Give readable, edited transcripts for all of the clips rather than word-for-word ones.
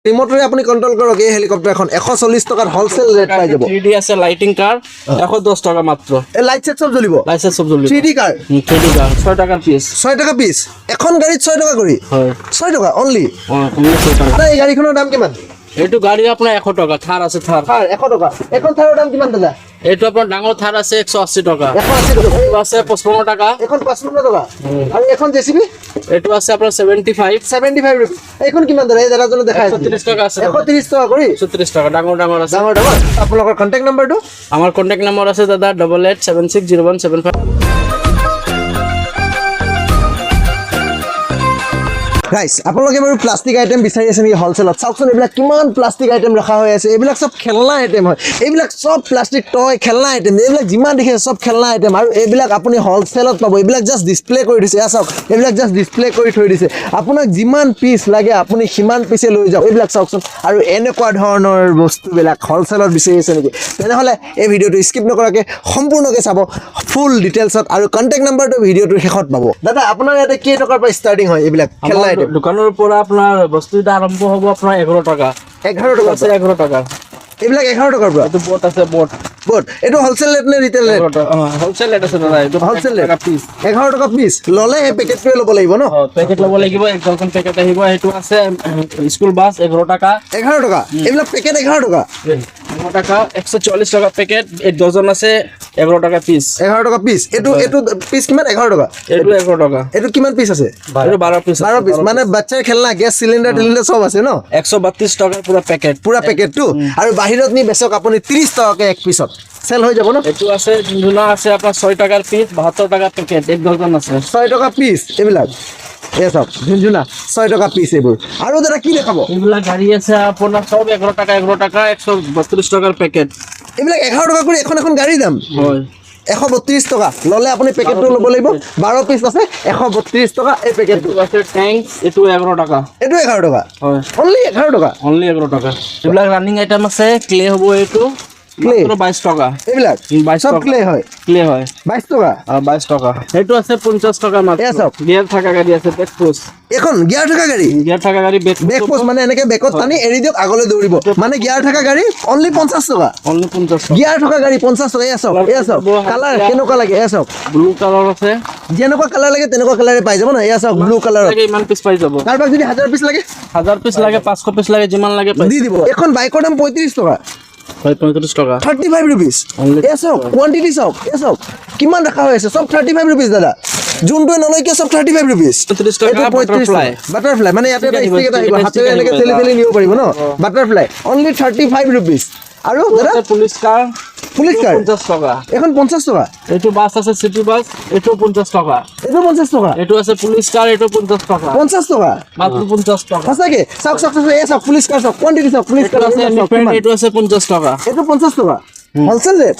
ৰিমোটৰে আপুনি কন্ট্ৰোল কৰক এই হেলিকপ্টাৰখন 140 টকাত হোলসেল ৰেট পাই যাব 3D আছে লাইটিং কার 110 টাকা মাত্র এই লাইট সেট সব জ্বলিব লাইসেন্স সব জ্বলিব 3D কার 3D কার 6 টাকার পিস 6 টাকা পিস এখন গাড়ীত 6 টাকা কৰি হয় 6 টাকা অনলি তুমি 6 টাকা আৰু এই গাড়ীখনৰ দাম কিমান এইটো গাড়ি আপোনাৰ 100 টাকা থাৰ আছে থাৰ থাৰ 100 টকা এখন থাৰৰ দাম কিমান দাদা এইটো আপোনাৰ ডাঙৰ থার আছে 180 টাকা 180 টকা এইটো আছে 55 টাকা এখন 55 টকা আৰু এখন জেচিবি এইটো আছে আপোনাৰ 75 75 रुपीस এখন কিমান দাদা এই দাদাজনে দেখাই 130 টাকা আছে 130 টকা কৰি 130 টাকা ডাঙৰ আছে ডাঙৰ ডাঙৰ আপোনালোকৰ কন্টাক্ট নাম্বাৰটো আমাৰ কন্টাক্ট নাম্বাৰ আছে দাদা 88760175 গাইস আপোনালোকে বাৰু প্লাষ্টিক আইটেম বিচাৰি আছে নেকি হোলসেলত চাওকচোন এইবিলাক কিমান প্লাষ্টিক আইটেম ৰাখা হৈ আছে এইবিলাক সব খেলনা আইটেম হয় এইবিলাক সব প্লাষ্টিক টয় খেলনা আইটেম এইবিলাক যিমান দেখে সব খেলনা আইটেম আৰু এইবিলাক আপুনি হোলসেলত পাব এইবিলাক জাস্ট ডিসপ্লে কৰি দিছে চাওক এইবিলাক জাস্ট ডিসপ্লে কৰি থৈ দিছে আপোনাক যিমান পিস লাগে আপুনি সিমান পিছে লৈ যাওক এইবিলাক চাওকচোন আৰু এনেকুৱা ধৰণৰ বস্তুবিলাক হোলসেলত বিচাৰি আছে নেকি তেনেহলে এই ভিডিওটো স্কিপ নকৰাকে সম্পূৰ্ণকৈ চাব ফুল ডিটেইলছত আৰু কন্টাক্ট নাম্বাৰটো ভিডিওটোৰ শেষত পাব দাদা আপোনাৰ ইয়াতে কেই টকাৰ পৰা ষ্টাৰ্টিং হয় এইবিলাক খেলনা আইটেম দোকানৰ পৰা আপোনাৰ বস্তুটা আৰম্ভ হ'ব আপোনাৰ 11 টাকা 11 টকা আছে 11 টাকা এইবিলাক 11 টকাৰ পৰা এইটো বট আছে বট এইটো হোলসেল ৰেট নে ৰিটেল ৰেট হোলসেল ৰেট আছে দাদা এইটো হোলসেল ৰেট পিস 11 টকা পিস ললে এই পেকেটটোৱে ল'ব লাগিব ন পেকেট ল'ব লাগিব একজন পেকেট আহিব সেইটো আছে স্কুল বাস 11 টাকা 11 টকা এইবিলাক পেকেট 11 টকা 11 টাকা 140 টাকা পেকেট এই ডজন আছে 11 টাকা পিস 11 টকা পিস এইটো পিস কিমান 11 টকা এইটো 11 টাকা এইটো কিমান পিস আছে এইটো 12 পিস 12 পিস মানে বাচ্চাৰ খেলনা গ্যাস সিলিন্ডাৰ সব আছে ন 132 টাকা পুৰা পেকেটটো আৰু বাহিৰত নি বেচক আপুনি 30 টকাকে এক পিছত সেল হৈ যাব ন এইটো আছে ঝুনা আছে আপোনাৰ 6 টাকাৰ পিস 72 টাকা পেকেট এক ডজন আছে 6 টকা পিস এইবিলাক সব ঝুনঝুনা 6 টকা পিস এইবোৰ আৰু দাদা কি দেখাব এইবিলাক গাড়ী আছে আপোনাৰ সব 11 টাকা 132 টাকাৰ পেকেট এইবিলাক 11 টকা কৰি এখন গাড়ীৰ দাম হয় 132 টকা ললে আপুনি পেকেটটো ল'ব লাগিব 12 পিস আছে 132 টকা এই পেকেটটো আছে ট্যাঙ্ক এটো 11 টাকা এটো 11 টকা হয় অনলি 11 টকা অনলি 11 টাকা এইবিলাক রানিং আইটেম আছে ক্লে হ'ব এটো ক্লে 22 টাকা এইবিলাক 22 সব ক্লে হয় 22 টাকা 22 টাকা এটো আছে 50 টাকা মাত্র এ সব গিয়ার থাকা গাড়ি আছে বেকপোস এখন গিয়াৰ থকা গাড়ী বেকপোষ্ট মানে এনেকে বেকত টানি এৰি দিয়ক আগলৈ দৌৰিব মানে গিয়াৰ থকা গাড়ী অনলি 50 টকা অনলি 50 গিয়াৰ থকা গাড়ী 50 টকা এয়া চাওক কালাৰ কেনেকুৱা লাগে এয়া চাওক ব্লু কালাৰ আছে যেনেকুৱা কালাৰ লাগে তেনেকুৱা কালাৰে পাই যাব না এয়া চাওক ব্লু কালাৰ লাগে ইমান পিস পাই যাব কাৰোবাক যদি 1000 পিস লাগে 1000 পিস লাগে 500 পিস লাগে যিমান লাগে দি দিব এখন বাইকৰ দাম 35 টকা 35 টাকা 35 rupees এয়া চাওক কোৱান্টিটি চাওক এয়া চাওক কিমান ৰাখা হৈ আছে সব 35 rupees দাদা যোনটো নলয় কি সব 35 rupees 35 টাকা বাটাৰফ্লাই মানে ইয়াতে এটা ষ্টিক এটা আহিব হাতে এনেকে তেলি নিব পাৰিব ন বাটাৰফ্লাই অনলি 35 rupees আৰু দাদা পুলিশ কার 50 টাকা এখন 50 টকা এটো বাস আছে সিটি বাস এটো 50 টাকা এটো 50 টকা এটো আছে পুলিশ কার এটো 50 টাকা 50 টকা মাত্র 50 টাকা সঁচাকে চাওক এ চাওক পুলিশ কার চাওক কোয়ান্টিটি চাওক পুলিশ কার আছে এটো আছে 50 টাকা এটো 50 টাকা হোলসেল রেট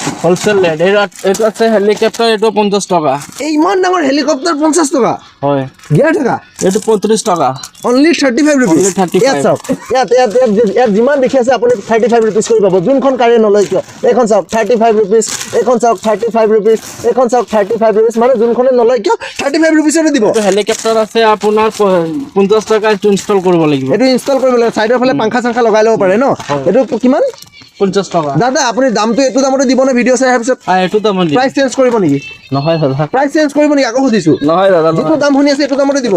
এটো আছে হেলিকপ্টার এটো 50 টাকা এই ইমান ডাঙৰ হেলিকপ্টাৰ 50 টাকা হয় গিয়াৰ টাকা এটো 35 টাকা অনলি 35 rupees Only 35 ইয়াত চাওক ইয়াত যিমান দেখি আছে আপুনি 35 rupees কৰি পাব যোনখন কাৰে নলয় কিয় এইখন চাওক 35 rupees এইখন চাওক 35 rupees এইখন চাওক 35 rupees মানে যোনখনে নলয় কিয় 35 rupees এৰে দিব এটো হেলিকপ্টাৰ আছে আপোনাৰ 50 টাকা ইনষ্টল কৰিব লাগিব এটো ইনষ্টল কৰিব লাগে সাইডৰ ফালে পাংখা লগাই ল'ব পাৰে ন এটো কিমান 50 টাকা দাদা আপুনি দামটো এটো দামতে দিব না ভিডিও চাই পিছত এটো দাম প্রাইস চেঞ্জ কৰিব নেকি নহয় দাদা প্ৰাইস চেঞ্জ কৰিব নেকি আকৌ সুধিছো নহয় দাদা যেটো দাম শুনি আছে এটো দামতে দিব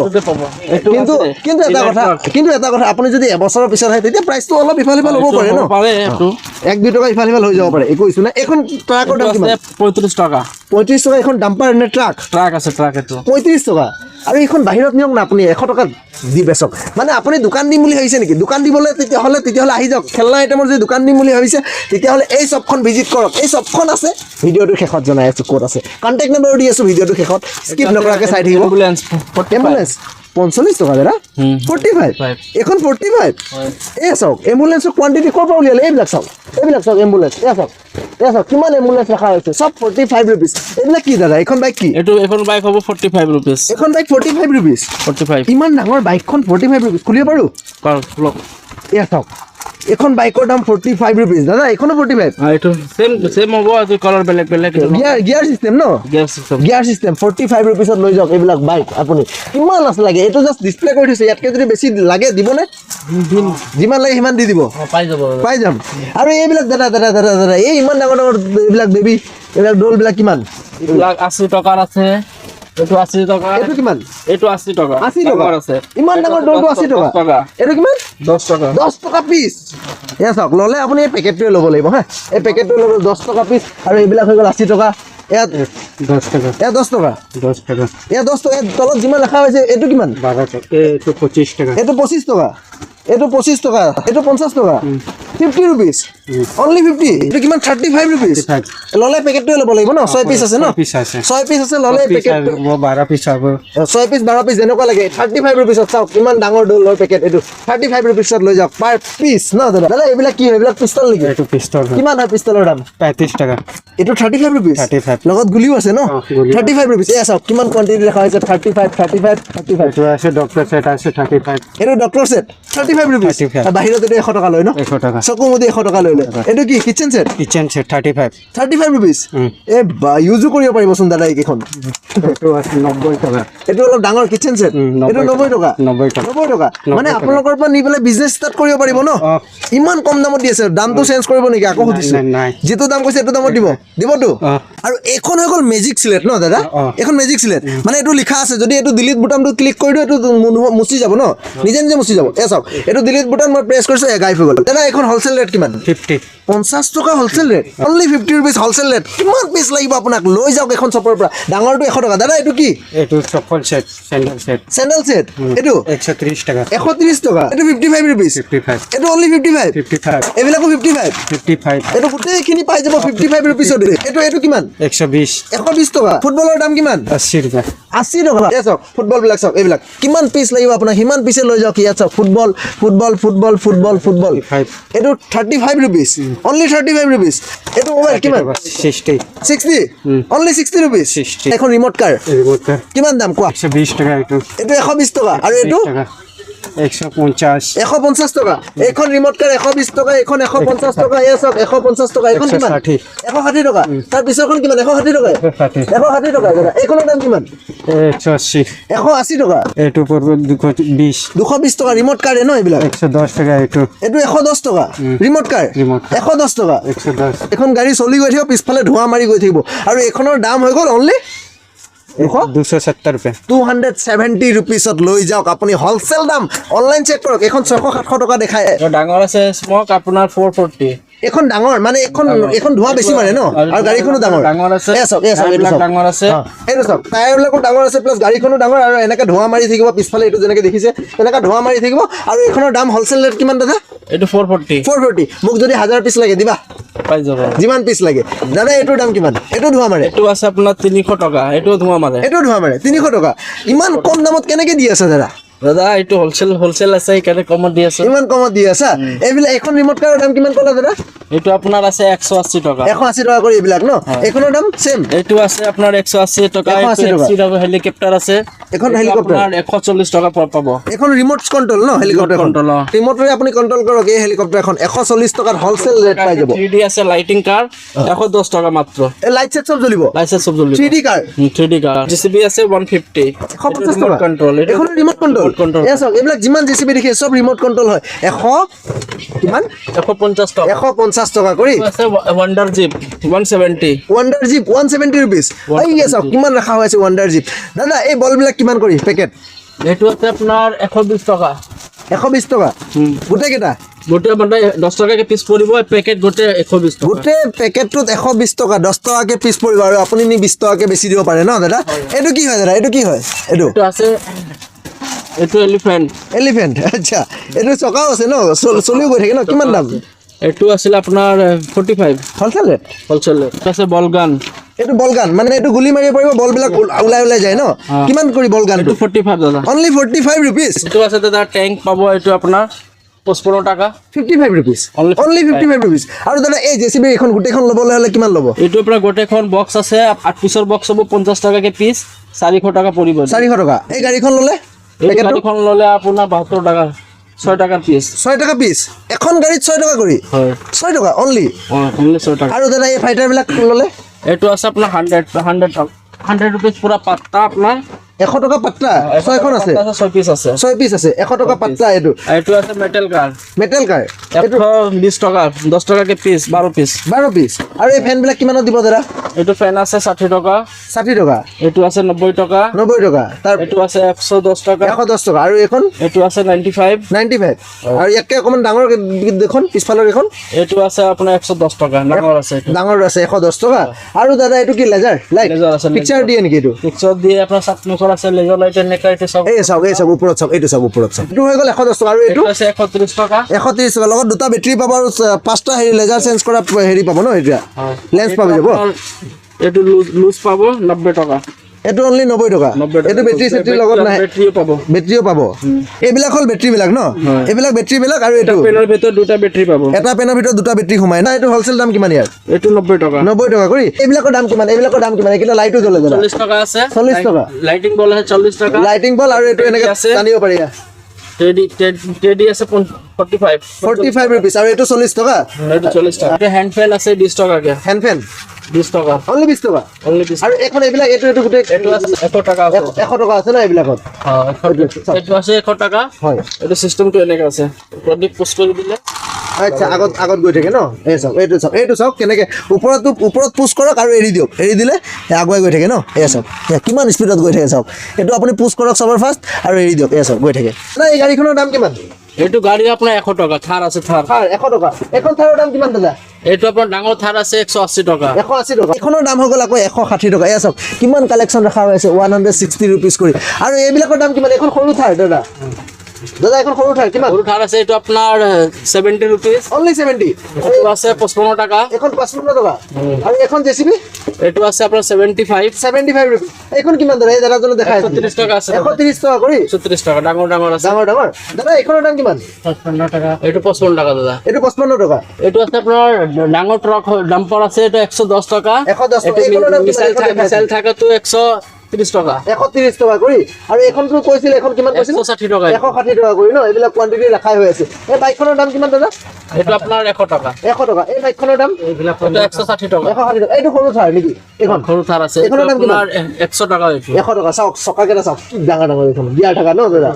কিন্তু এটা কথা আপুনি যদি এবছৰৰ পিছত হয় তেতিয়া প্ৰাইসটো অলপ ইফাল হ'ব পাৰে ন পাৰে এটো 1-2 টকা ইফাল হৈ যাব পাৰে একো ইছু না এখন ট্ৰাকৰ দাম কিমান 35 টাকা 35 টকা এখন ডাম্পাৰ নে ট্ৰাক আছে ট্ৰাক এটো 35 টকা আৰু এখন বাহিৰত নিয়ক না আপুনি 100 টকা দি বেচক মানে আপুনি দোকান দিম বুলি ভাবিছে নেকি দোকান দিবলৈ তেতিয়াহলে আহি যাওক খেলনা আইটেমৰ যে দোকান দিম বুলি ভাবিছে তেতিয়াহলে এই সবখন ভিজিট কৰক এই সবখন আছে ভিডিওটো শেষত জনাই আছো ক'ত আছে কন্টাক্ট নম্বৰ দি আছো ভিডিওটো শেষত স্কিপ নকৰাকে চাই থাকিব এম্বুলেন্স 45 টকা দাদা 45 এখন 45 এই চাওক এম্বুলেন্সৰ কোৱান্টিটি ক'ৰ পৰা উলিয়ালে এইবিলাক চাওক এম্বুলেন্স এয়া চাওক কিমান এম্বুলেন্স ৰাখা হৈছে সব 45 rupees এইবিলাক কি দাদা এখন বাইক কি এখন বাইক হ'ব 45 rupees এখন বাইক 45 rupees 45 ইমান ডাঙৰ বাইকখন 45 rupees খুলিব পাৰো এয়া চাওক এখন বাইকৰ দাম 45 rupees দাদা এখনো 45 এটো সেম হ'ব আৰু কালাৰ বেলেগ গিয়াৰ সিস্টেম ন গিয়াৰ সিস্টেম 45 rupees লৈ যাওক এইবিলাক বাইক আপুনি কিমান আছে লাগে এটো জাস্ট ডিসপ্লে কৰি থৈছে ইয়াতকে যদি বেছি লাগে দিবনে যিমান লাগে সিমান দি দিব পাই যাব পাই যাম আৰু এইবিলাক দাদা এই ইমান ডাঙৰ ডাঙৰ এইবিলাক বেবী এইবিলাক ডলবিলাক কিমান এইবিলাক 80 টকাৰ আছে এইটো 80 টকা এইটো কিমান এইটো 80 টকা 80 টকা ডাঙৰ আছে ইমান ডাঙৰ ডলটো 80 টকা এইটো কিমান 10 টকা 10 টকা পিচ এয়া চাওক ল'লে আপুনি এই পেকেটটোৱে ল'ব লাগিব হা এই পেকেটটো ল'ব 10 টকা পিচ আৰু এইবিলাক হৈ গ'ল 80 টকা ইয়াত 10 টকা এয়া 10 টকা 10 টকা এয়া 10 টকা তলত যিমান লেখা হৈছে এইটো কিমান 12 টকা এইটো 25 টকা এইটো 25 টকা এইটো 25 টকা এইটো 50 টকা 50 rupees only 50 এইটো কিমান 35 rupees ল'লে পেকেটটোৱে ল'ব লাগিব ন 6 পিচ আছে ন 6 পিচ আছে ল'লে পেকেট 12 পিচ হ'ব 6 পিচ 12 পিচ যেনেকুৱা লাগে 35 rupees চাওক কিমান ডাঙৰ ডলৰ পেকেট এইটো 35 rupees লৈ যাওক পাৰ পিচ ন দাদা এইবিলাক কি হয় এইবিলাক পিস্তল নেকি এইটো পিস্তল কিমান হয় পিস্তলৰ দাম 35 টকা এইটো 35 rupees 35 লগত গুলিও আছে ন 35 rupees এয়া চাওক কিমান কোৱান্টিটি লেখা হৈছে 35 এইটো আছে ডক্টৰ সেট আছে 35 এইটো ডক্টৰ সেট 35 rupees বাহিৰত এইটো 100 টকা লয় ন 100 টকা চকু মুদি 100 টকা লৈ লয় এইটো কি kitchen set kitchen set 35 rupees এ বা ইউজো কৰিব পাৰিবচোন দাদা এইকেইখন এইটো আছে 90 টকা এইটো অলপ ডাঙৰ কিচেন সেট এইটো 90 টকা 90 টকা মানে আপোনালোকৰ পৰা নি পেলাই বিজনেছ ষ্টাৰ্ট কৰিব পাৰিব ন ইমান কম দামত দি আছে দামটো চেঞ্জ কৰিব নেকি আকৌ সুধিছো যিটো দাম কৈছে এইটো দামত দিবতো আৰু এইখন হৈ গ'ল মেজিক চিলেট ন দাদা এইখন মেজিক চিলেট মানে এইটো লিখা আছে যদি এইটো ডিলিট বুটামটো ক্লিক কৰি দিও এইটো মুচি যাব ন নিজে নিজে মুচি যাব এ চাওক এইটো ডিলিট বুটাম মই প্ৰেছ কৰিছো গাইব হৈ গ'ল দাদা এইখন হোলসেল ৰেট কিমান 50 টকা wholesale rate only 50 rupees wholesale rate কিমান পিচ লাগিব আপোনাক লৈ যাওক এখন শ্বপৰ পৰা ডাঙৰটো 100 টকা দাদা এইটো কি এইটো চপ্পল সেট স্যান্ডেল সেট এইটো 130 টকা 130 টকা এইটো 55 rupees 55 এইটো অনলি 55 এইবিলাকো 55 এইটো গোটেইখিনি পাই যাব 55 rupees এইটো কিমান 120 টকা ফুটবলৰ দাম কিমান 80 টকা 80 টকা এ চাওক ফুটবল বিলাক চাওক এইবিলাক কিমান পিচ লাগিব আপোনাক সিমান পিছে লৈ যাওক ইয়াত চাওক ফুটবল এইটো 35 rupees অনলি 35 rupees এইটো মোবাইল কিমান 60 অনলি 60 rupees এখন ৰিমোট কাৰ কিমান দাম কোৱা 120 টকা এইটো 120 টকা আৰু এইটো 150 টকা এইখন ৰিমোট কাৰ 120 টকা এইখন 150 টকা এ চাওক 150 টকা এইখন কিমান 160 টকা তাৰ পিছৰখন কিমান 160 টকা 160 টকা দাদা এইখনৰ দাম কিমান 180 টকা এইটো পৰব 220 টকা ৰিমোট কাৰ ন এইবিলাক 110 টকা এইটো 110 টকা ৰিমোট কাৰ 110 টকা 110 এখন গাড়ী চলি গৈ থাকিব পিছফালে ধোঁৱা মাৰি গৈ থাকিব আৰু এইখনৰ দাম হৈ গ'ল অনলি 270 रुपए 270 rupeesত লৈ যাওক আপুনি হোলসেল দাম অনলাইন চেক কৰক এখন 600-700 টকা দেখায় ডাঙৰ আছে স্মক আপোনাৰ 440 এখন ডাঙৰ মানে এখন ধোঁৱা বেছি মাৰে ন আৰু গাড়ীখনো ডাঙৰ আছে এ চাওক এইটো ডাঙৰ আছে এইটো চাওক টায়াৰবিলাকো ডাঙৰ আছে প্লাস গাড়ীখনো ডাঙৰ আৰু এনেকা ধোঁৱা মাৰি থাকিব পিছফালে এইটো যেনেকৈ দেখিছে এনেকা ধোঁৱা মাৰি থাকিব আৰু এইখনৰ দাম হোলসেল ৰেট কিমান দাদা এইটো 440 মোক যদি 1000 পিচ লাগে দিবা পাই যাব যিমান পিচ লাগে দাদা এইটোৰ দাম কিমান এইটো ধোঁৱা মাৰে এইটো আছে আপোনাৰ 300 টকা এইটো ধোঁৱা মাৰে 300 টকা ইমান কম দামত কেনেকৈ দি আছে দাদা এইটো হোলসেল আছে কেনে কমত দি আছে ইমান কমত দি আছে এইবিলাক এখন ৰিমোট কাৰৰ দাম কিমান ক'লা দাদা এইটো আপোনাৰ আছে 180 টকা 180 টকা কৰি এইবিলাক ন এইখনৰ দাম সেম এইটো আছে আপোনাৰ 180 টকা 180 টকা হেলিকপ্টাৰ আছে এখন হেলিকপ্টাৰ 140 টকা পাব এখন ৰিমোট কন্ট্ৰোল ন হেলিকপ্টাৰ কন্ট্ৰোল ৰিমোটৰে আপুনি কন্ট্ৰোল কৰক এই হেলিকপ্টাৰ এখন 140 টকাৰ হোলসেল ৰেট পাই যাব 3D আছে লাইটিং কাৰ 110 টকা মাত্ৰ এই লাইট সেট সব জ্বলিব 3D কাৰ 3D কাৰ জিসিবি আছে 150 150 টকা কন্ট্ৰোল এখন ৰিমোট কন্ট্ৰোল এছ এইবিলাক যিমান জিসিবি দেখি সব ৰিমোট কন্ট্ৰোল হয় 100 কিমান 150 টকা 150 টকা কৰি আছে ওয়ান্ডাৰ জিপ 170 rupees এই এছ কিমান ৰাখা হৈছে ওয়ান্ডাৰ জিপ দাদা এই বলবিলাক কিমান কৰি পেকেট এইটো আছে আপোনাৰ 120 টকা 120 টকা গোটে কেটা গোটে মানে 10 টকাকে পিস পৰিব পেকেট গোটে 120 টকা গোটে পেকেটটোত 120 টকা 10 টকাকে পিস পৰিব আৰু আপুনি নি 20 টকাকে বেছি দিব পাৰে ন দাদা এইটো কি হয় দাদা এইটো কি হয় এইটো আছে এইটো এলিফেন্ট আচ্ছা এইটো চকাও আছে ন চলিও গৈ থাকে ন কিমান দাম এইটো আছিল আপোনাৰ 45 হোলসেল ৰেট আছে বলগান এইটো বলগান মানে এইটো গুলি মাৰিব পাৰিব বলবিলাক ওলাই যায় ন কিমান কৰি বলগান এইটো 45 দাদা অনলি 45 rupees এইটো আছে দাদা ট্যাঙ্ক পাব এইটো আপোনাৰ 55 টাকা 55 rupees অনলি 55 rupees আৰু দাদা এই জেসিবি এখন গুটেখন ল'বলৈ হলে কিমান ল'ব এইটো আপোনাৰ গোটেখন বক্স আছে 8 পিছৰ বক্স হ'ব 50 টাকাকে পিস 400 টাকা পৰিব 400 টকা এই গাড়ীখন ল'লে গাড়ীখন ল'লে আপোনাৰ 72 টাকা 6 টাকাৰ পিস 6 টাকা পিস এখন গাড়ীত 6 টাকা কৰি হয় 6 টাকা অনলি 6 টাকা আৰু দাদা এই ফাইটাৰ বিলাক ল'লে এইটো আছে আপোনাৰ 100 rupees পুৰা পাত্তা আপোনাৰ 100 টকা পাত্তা 6খন আছে 6 পিস আছে 6 পিস আছে 100 টকা পাত্তা এইটো এইটো আছে মেটেল কার মেটেল কাৰ 120 টাকা 10 টাকাকে পিস 12 পিস 12 পিস আৰু এই ফেন বিলাক কিমানত দিব দাদা এইটো ফেন আছে 60 টাকা 60 টকা এইটো আছে 90 টাকা 90 টকা তাৰ এইটো আছে 110 টাকা 110 টকা আৰু এখন এইটো আছে 95 95 আৰু ইয়াতকে অকমান ডাঙৰ দেখোন পিছফালৰ এখন এইটো আছে আপোনাৰ 110 টাকা ডাঙৰ আছে এইটো ডাঙৰ আছে 110 টকা আৰু দাদা এইটো কি লেজাৰ লাইট লেজাৰ আছে পিকচাৰ দিয়ে নেকি এইটো পিকচাৰ দিয়ে আপোনাৰ সাতমুখৰ আছে লেজাৰ লাইট এনেকা এইটো সব এই চাওক ওপৰত চাওক এইটো চাওক ওপৰত চাওক এইটো হৈ গ'ল 110 টকা আৰু এইটো আছে 130 টাকা 130 টকা লগত দুটা বেটাৰী পাব আৰু পাঁচটা হেৰি লেজাৰ চেঞ্জ কৰা হেৰি পাব ন এতিয়া লেন্স পাব যাব এইটো লুজ পাব 90 টাকা এইটো অনলি 90 টকা এইটো বেটাৰী সেট্ৰি লগত নাই বেটাৰীও পাব এইবিলাক হ'ল বেটাৰী বিলাক ন এইবিলাক বেটাৰী বিলাক আৰু এইটো পেনৰ ভিতৰত দুটা বেটাৰী পাব এটা পেনৰ ভিতৰত দুটা বেটাৰী সোমাই না এইটো হোলসেল দাম কিমান ইয়াৰ এইটো 90 টাকা 90 টকা কৰি এইবিলাকৰ দাম কিমান এইকিটা লাইটো জ্বলে দাদা 40 টাকা আছে 40 টকা লাইটিং বল আছে 40 টাকা লাইটিং বল আৰু এইটো এনেকে টানিব পাৰি টেডি আছে 45 rupees আৰু এইটো 40 টকা এইটো 40 টাকা এটা হ্যান্ড ফ্যান আছে 20 টাকা কে হ্যান্ড ফ্যান 20 টাকা অনলি 20 টকা অনলি 20 আৰু এখন এইবিলাক এইটো গোটেই এইটো আছে 100 টাকা আছে 100 টকা আছে না এইবিলাকত হ্যাঁ এইটো আছে 100 টাকা হয় এইটো সিস্টেমটো এনেকা আছে প্ৰদীপ পোষ্ট কৰি দিলে আচ্ছা আগত গৈ থাকে ন এই চাওক এইটো চাওক কেনেকে ওপৰত পুশ কৰক আৰু এৰি দিয়ক এৰি দিলে আগুৱাই গৈ থাকে ন এই চাওক কিমান স্পীডত গৈ থাকে চাওক এইটো আপুনি পুশ কৰক সবৰ ফাৰ্ষ্ট আৰু এৰি দিয়ক এই চাওক গৈ থাকে না এই গাড়ীখনৰ দাম কিমান এইটো গাড়ী আপোনাৰ 100 টাকা থাৰ আছে থাৰ 100 টকা এখন থাৰৰ দাম কিমান দাদা এইটো আপোনাৰ ডাঙৰ থাৰ আছে 180 টাকা 180 টকা এখনৰ দাম হৈ গ'ল আকৌ 160 টকা এই চাওক কিমান কালেকশ্যন ৰখা হৈ আছে 160 rupees কৰি আৰু এইবিলাকৰ দাম কিমান এখন সৰু থাৰ দাদা এখন সৰু থাৰ কিমান সৰু থাৰ আছে এইটো আপোনাৰ 70 rupees অনলি 70 এইটো আছে 55 টাকা এখন 55 টকা আৰু এখন জেচিবি এইটো আছে আপোনাৰ 75 rupees এখন কিমান দাদা এই দাদাজন দেখাই 130 টাকা আছে 130 টকা কৰি 130 টাকা ডাঙৰ আছে ডাঙৰ দাদা এখনৰ দাম কিমান 55 টাকা এইটো 55 টাকা দাদা এইটো 55 টকা এইটো আছে আপোনাৰ ডাঙৰ ট্ৰাক ডাম্পাৰ আছে এইটো 110 টাকা 110 টকা এইটো এখনৰ দাম মিছাইল থাকাটো 130 টাকা 130 টকা কৰি আৰু এখনটো কৈছিল এখন কিমান কৈছিল 160 টাকা 160 টকা কৰি ন এইবিলাক কোৱান্টিটি ৰাখাই হৈ আছে এই বাইকখনৰ দাম কিমান দাদা এইটো আপোনাৰ 100 টাকা 100 টকা এই বাইকখনৰ দাম এইবিলাক 160 টাকা 160 টকা এইটো সৰু থাৰ নেকি এখন সৰু থাৰ আছে এখনৰ দাম কিমান? আপোনাৰ 100 টাকা এইটো 100 টকা চাওক চকাকেইটা চাওক কি ডাঙৰ এইখন গিয়াৰ থকা ন দাদা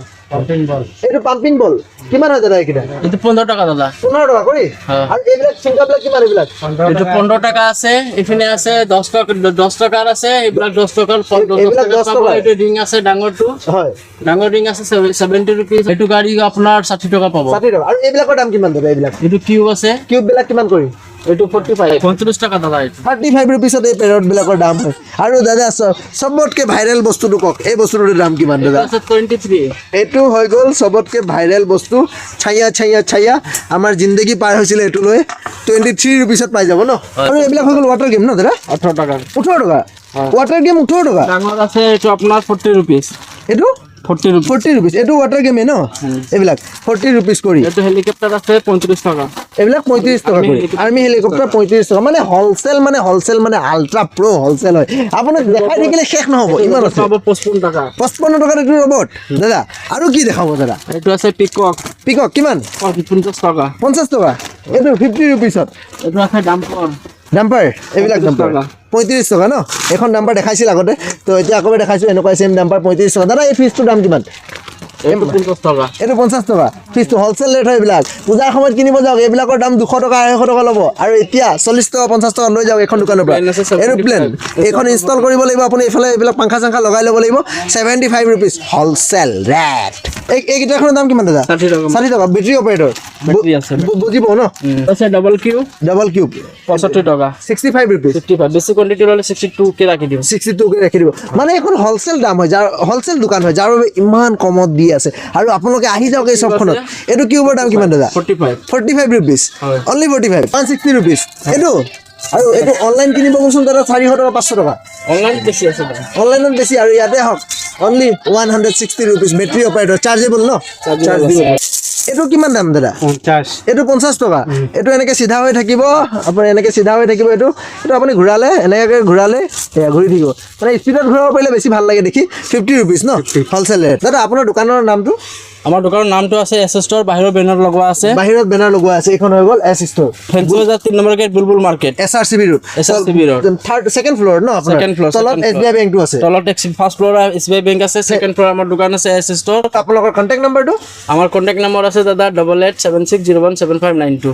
এইটো পাম্পিং বল কিমান হয় দাদা এইকেইটা এইটো 15 টাকা দাদা 15 টকা কৰি হ্যাঁ। আৰু এইবিলাক চিংকাবিলাক কিমান এইবিলাক এইটো 15 টাকা আছে এখানে আছে 10 টাকার আছে এইবিলাক 10 টাকার 10 এইবিলাক টাকা 10 টকা। এইটো রিং আছে ডাঙৰটো হয় ডাঙৰ ৰিং আছে 70 rupees এইটো গাড়ী আপোনাৰ 60 টাকা পাব 60 টকা আৰু এইবিলাকৰ দাম কিমান দাদা এইবিলাক এইটো কিউব আছে কিউব বিলাক কিমান কৰি এইটো 45 টাকা দাদা এইটো 35 rupeesত এই পেৰট বিলাকৰ দাম হয় আৰু দাদা সবতকে ভাইৰেল বস্তুটো কক এই বস্তুটোৰ দাম কিমান দাদা আছে 23 এইটো হৈ গ'ল সবতকে ভাইৰেল বস্তু ছায়া আমাৰ জিন্দগী পাৰ হৈছিলে এইটো লৈ 23 rupeesত পাই যাব ন আৰু এইবিলাক হৈ গ'ল ৱাটাৰ গেম ন দাদা 18 টাকা 18 টকা ৱাটাৰ গেম 18 টকা ডাঙৰ আছে এইটো আপোনাৰ 40 rupees এইটো 40 rupees এইটো ৱাটাৰ গেমে ন এইবিলাক 40 rupees কৰি এইটো হেলিকপ্টাৰ আছে 35 টাকা এইবিলাক 35 টকা কৰি আৰ্মি হেলিকপ্টাৰ 35 টকা মানে হোলসেল মানে আল্ট্ৰা প্ৰ হোলসেল হয় আপোনাক দেখাই থাকিলে শেষ নহ'ব ইমান আছে পাব 55 টাকা 55 টকাত এইটো ৰবট দাদা আৰু কি দেখাব দাদা এইটো আছে পিকক পিকক কিমান 50 টাকা 50 টকা এইটো 50 rupeesত এইটো আছে ডাম্পাৰ এইবিলাক 35 ডাম্পাৰ টকা। 35 টকা ন এখন ডাম্পাৰ দেখাইছিল আগতে তো এতিয়া আকৌ দেখাইছো এনেকুৱা সেম ডাম্পাৰ 35 টকা দাদা এই ফিজটোৰ দাম কিমান এইটো 50 টাকা এইটো 50 টকা ফিজটো হোলসেল ৰেট হয় এইবিলাক পূজাৰ সময়ত কিনিব যাওক এইবিলাকৰ দাম 200 টকা 250 টকা ল'ব আৰু এতিয়া 40 টকা 50 টকা লৈ যাওক এখন দোকানৰ পৰা এৰোপ্লেন এইখন ইনষ্টল কৰিব লাগিব আপুনি এইফালে এইবিলাক পাংখা চাংখা লগাই ল'ব লাগিব 75 rupees হোলসেল ৰেট এইকেইটাখনৰ দাম কিমান দাদা 60 টকা বেটাৰী অপাৰেটৰ বেটাৰী আছে বুজিব ন আছে ডাবল কিউ ডাবল কিউব 65 টাকা 65 rupees 55 বেছি কোয়ান্টিটি হলে 62 কে ৰাখি দিম 62 কে ৰাখি দিব মানে এখন হোলসেল দাম হয় যাৰ হোলসেল দোকান হয় যাৰ বাবে ইমান কমত দি আছে আৰু আপোনালোকে আহি যাওক এই শ্বপখনত এইটো কিউবৰ দাম কিমান দাদা 45 rupees হয়। অনলি 45 160 rupees এইটো আৰু এইটো অনলাইন কিনিব গৈছোন দাদা 400 টকা 500 টকা অনলাইন বেছি আছে দাদা অনলাইনত বেছি আৰু ইয়াতে হওক অনলি 160 rupees বেটাৰী অপাৰেটৰ চাৰ্জেবল ন চাৰ্জ দিব এইটো কিমান দাম দাদা 50 এইটো 50 টকা এইটো এনেকে সিধা হৈ থাকিব আপুনি এনেকে সিধা হৈ থাকিব এইটো আপুনি ঘূৰালে এনেকে ঘূৰালে ঘূৰি থাকিব মানে স্পীডত ঘূৰাব পাৰিলে বেছি ভাল লাগে দেখি 50 rupees ন হোলসেল ৰেট দাদা আপোনাৰ দোকানৰ নামটো আমাৰ দোকানৰ নামটো আছে এছ ষ্ট'ৰ, বাহিৰৰ বেনাৰ লগোৱা আছে। বাহিৰত বেনাৰ লগোৱা আছে, এইখন হৈ গ'ল S store, Fancy Bazar 3 number gate, Bulbul market, SRCB road, SRCB road, second floor ন আপোনাৰ? Second floor, তলত second floor. SBI বেংকটো আছে। তলত ফাৰ্ষ্ট ফ্ল'ৰ SBI বেংক আছে, ছেকেণ্ড ফ্ল'ৰ আমাৰ দোকান আছে এছ ষ্ট'ৰ। আপোনালোকৰ কণ্টেক্ট নাম্বাৰটো? আমাৰ কণ্টেক্ট নম্বৰ আছে দাদা 8876017592।